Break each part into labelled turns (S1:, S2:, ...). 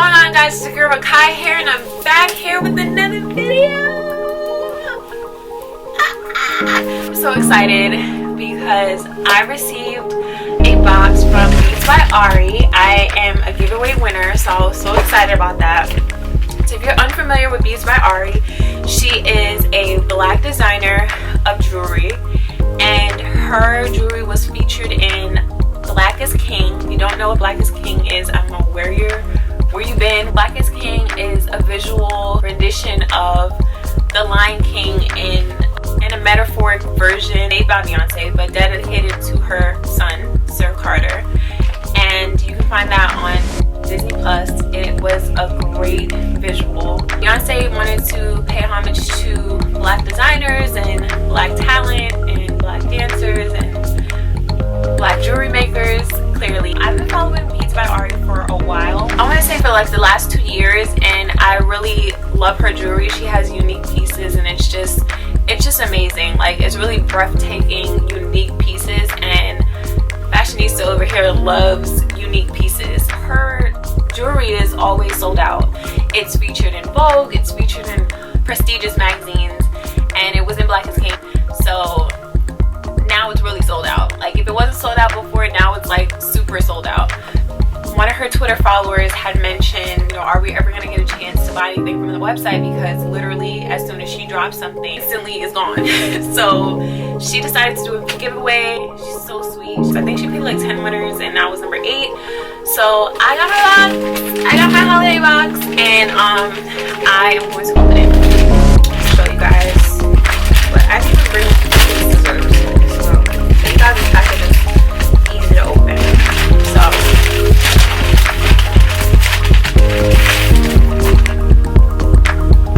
S1: going on, guys? It's your girl Kai here, and I'm back here with another video. I'm so excited because I received a box from Beats by Aree. I am a giveaway winner, so excited about that. So if you're unfamiliar with Beats by Aree, she is a black designer of jewelry, and her jewelry was featured in Black is King. If you don't know what Black is King is, I don't know where you've been. Black is King is a visual rendition of The Lion King in a metaphoric version made by Beyonce, but dedicated to her son, Sir Carter. And you can find that on Disney Plus. It was a great visual. Beyonce wanted to pay homage to black designers and black talent and black dancers and black jewelry makers. Clearly, I've been following Beats by Aree for a while. I want to say for like the last 2 years, and I really love her jewelry. She has unique pieces, and it's just amazing. Like, it's really breathtaking, unique pieces, and fashionista over here loves unique pieces. Her jewelry is always sold out. It's featured in Vogue, it's featured in prestigious magazines, and it was in Black is King. So now it's really sold out. Like, if it wasn't sold out before, now it's like super sold out. One of her Twitter followers had mentioned, you know, are we ever gonna get a chance to buy anything from the website, because literally as soon as she drops something, instantly it's gone. So she decided to do a giveaway. She's so sweet. I think she picked like 10 winners, and I was number 8. So I got my box. I got my holiday box, and I am going to open it to show you guys. But I need to bring scissors. So thank God this package is easy to open.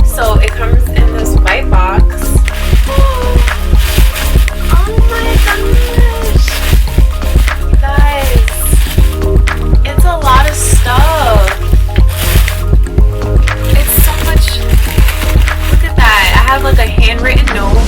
S1: So it comes in this white box. Oh my gosh, guys, it's a lot of stuff. It's so much. Look at that. I have like a handwritten note.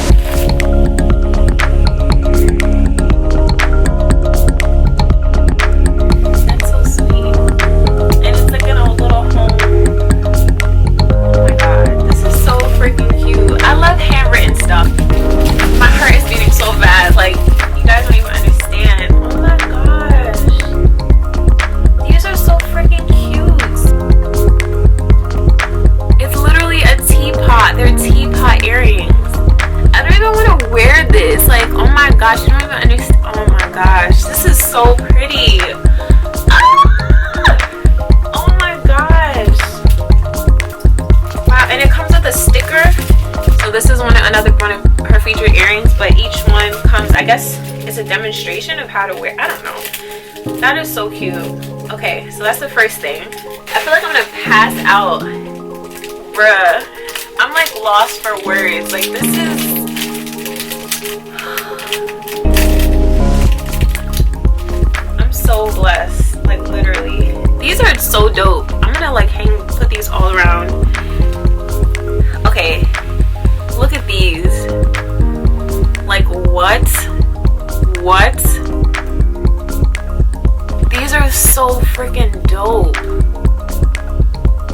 S1: Gosh, you don't even understand. Oh my gosh, this is so pretty. Oh my gosh. Wow, and it comes with a sticker. So this is another one of her featured earrings, but each one comes, I guess it's a demonstration of how to wear. I don't know. That is so cute. Okay, so that's the first thing. I feel like I'm gonna pass out. Bruh. I'm like lost for words. Like, this is so blessed, like literally. These are so dope. I'm gonna like put these all around. Okay, look at these. Like, what? These are so freaking dope.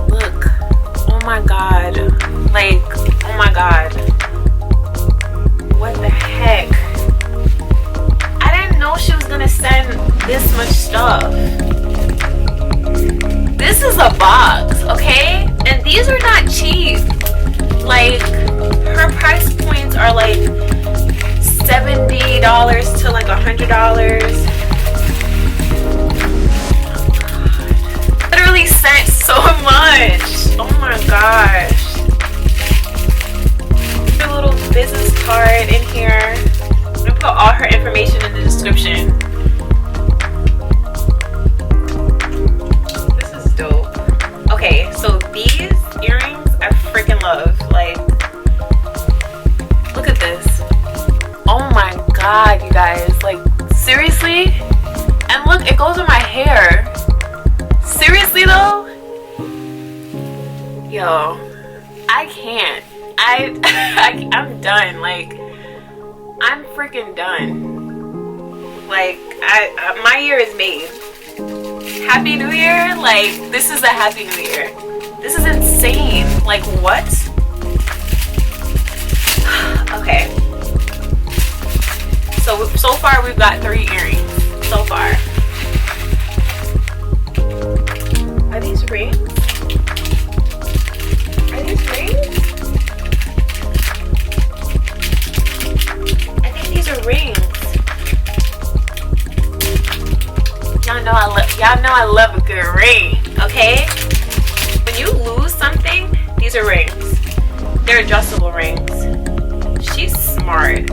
S1: Look. Oh my god. Like, oh my god. What the heck? I didn't know she was gonna send this much stuff. This is a box, okay? And these are not cheap. Like, her price points are like $70 to like $100. Literally sent so much. Oh my gosh. A little business card in here. I'm gonna put all her information in the description. This is dope. Okay, so these earrings I freaking love. Like, look at this. Oh my god, you guys. Like, seriously? And look, it goes with my hair. Seriously though? Yo, I can't. I'm done. Like, I'm freaking done. Like, my year is made. Happy New Year? Like, this is a Happy New Year. This is insane. Like, what? Okay. So far we've got 3 earrings. So far. Are these rings? Are these rings? I think these are rings. Y'all know I love a good ring, okay? When you lose something, these are rings. They're adjustable rings. She's smart.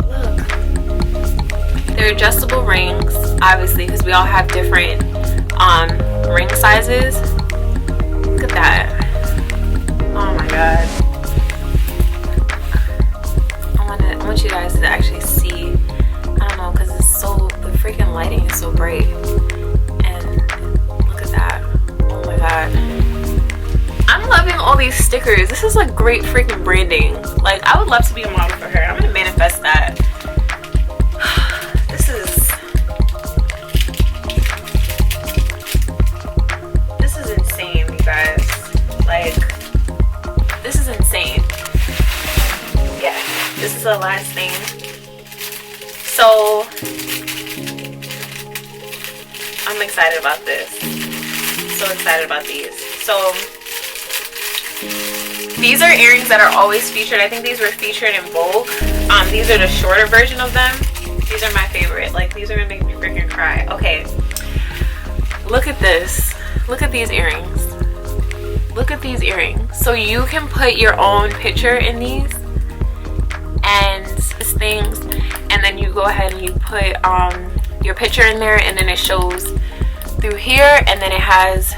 S1: Look. They're adjustable rings, obviously, because we all have different ring sizes. Look at that. Oh my god. I want you guys to actually see. I don't know, because it's so, the freaking lighting is so bright. And look at that. Oh my god. I'm loving all these stickers. This is like great freaking branding. Like, I would love to be a model for her. I'm gonna manifest that. This is insane, you guys. Like, this is insane. Yeah, this is the last thing. So I'm excited about this. So excited about these. So these are earrings that are always featured. I think these were featured in Vogue. These are the shorter version of them. These are my favorite. Like, these are gonna make me freaking cry. Okay, look at this. Look at these earrings. Look at these earrings. So you can put your own picture in these and things, and then you go ahead and you put your picture in there, and then it shows through here, and then it has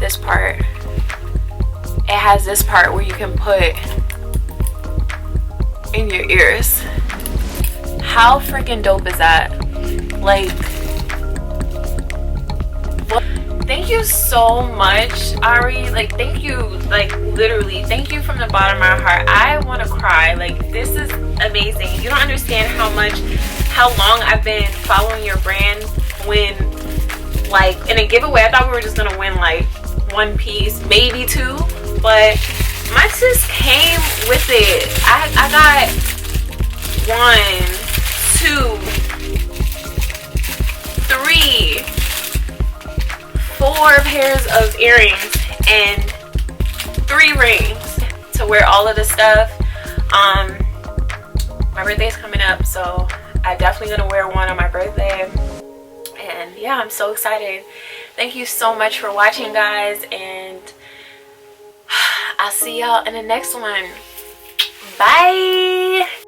S1: this part. It has this part where you can put in your ears. How freaking dope is that? Like, what? Thank you so much, Aree. Like, thank you, like, literally, thank you from the bottom of my heart. I want to cry. Like, this is amazing. You don't understand how long I've been following your brand. When, like, in a giveaway, I thought we were just gonna win like 1 piece, maybe 2, but my sis came with it. I got 1, 2, 3, 4 pairs of earrings and 3 rings to wear all of the stuff. My birthday's coming up, so I'm definitely gonna wear one on my birthday. And yeah, I'm so excited. Thank you so much for watching, guys, and I'll see y'all in the next one. Bye.